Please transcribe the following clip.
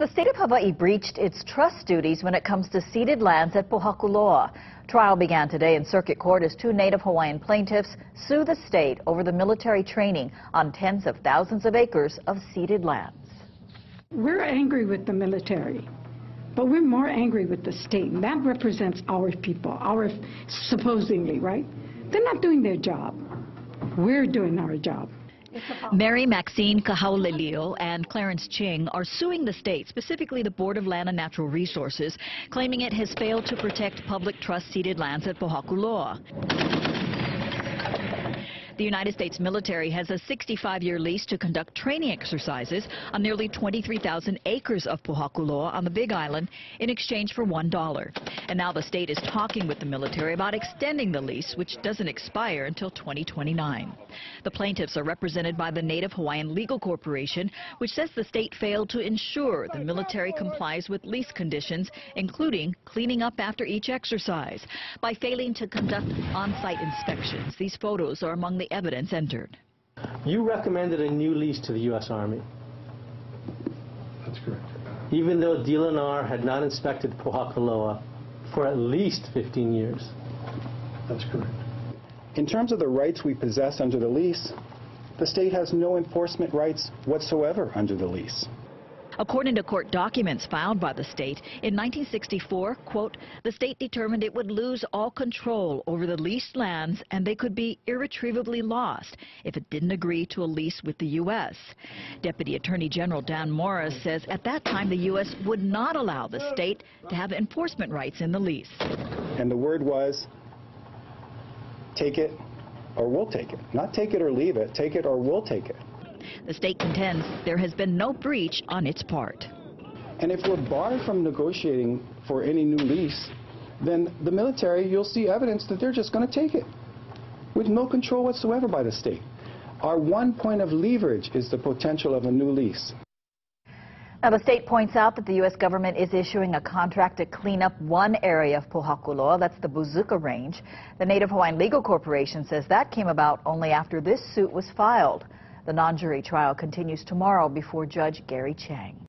the state of Hawaii breached its trust duties when it comes to ceded lands at Pohakuloa. Trial began today in circuit court as two Native Hawaiian plaintiffs sue the state over the military training on tens of thousands of acres of ceded lands. We're angry with the military, but we're more angry with the state, and that represents our people, supposedly, right? They're not doing their job. We're doing our job. Mary Maxine Kahaulelio and Clarence Ching are suing the state, specifically the Board of Land and Natural Resources, claiming it has failed to protect public trust ceded lands at Pohakuloa. The United States military has a 65-year lease to conduct training exercises on nearly 23,000 acres of Pohakuloa on the Big Island in exchange for $1. And now the state is talking with the military about extending the lease, which doesn't expire until 2029. The plaintiffs are represented by the Native Hawaiian Legal Corporation, which says the state failed to ensure the military complies with lease conditions, including cleaning up after each exercise, by failing to conduct on-site inspections. These photos are among the evidence entered. You recommended a new lease to the U.S. Army. That's correct. Even though DLNR had not inspected Pohakuloa for at least 15 years. That's correct. In terms of the rights we possess under the lease, the state has no enforcement rights whatsoever under the lease. According to court documents filed by the state, in 1964, quote, the state determined it would lose all control over the leased lands and they could be irretrievably lost if it didn't agree to a lease with the U.S. Deputy Attorney General Dan Morris says at that time the U.S. would not allow the state to have enforcement rights in the lease. And the word was, take it or we'll take it. Not take it or leave it, take it or we'll take it. The state contends there has been no breach on its part. And if we're barred from negotiating for any new lease, then the military, you'll see evidence that they're just going to take it with no control whatsoever by the state. Our one point of leverage is the potential of a new lease. Now, the state points out that the U.S. government is issuing a contract to clean up one area of Pohakuloa, that's the Buzuka Range. The Native Hawaiian Legal Corporation says that came about only after this suit was filed. The non-jury trial continues tomorrow before Judge Gary Chang.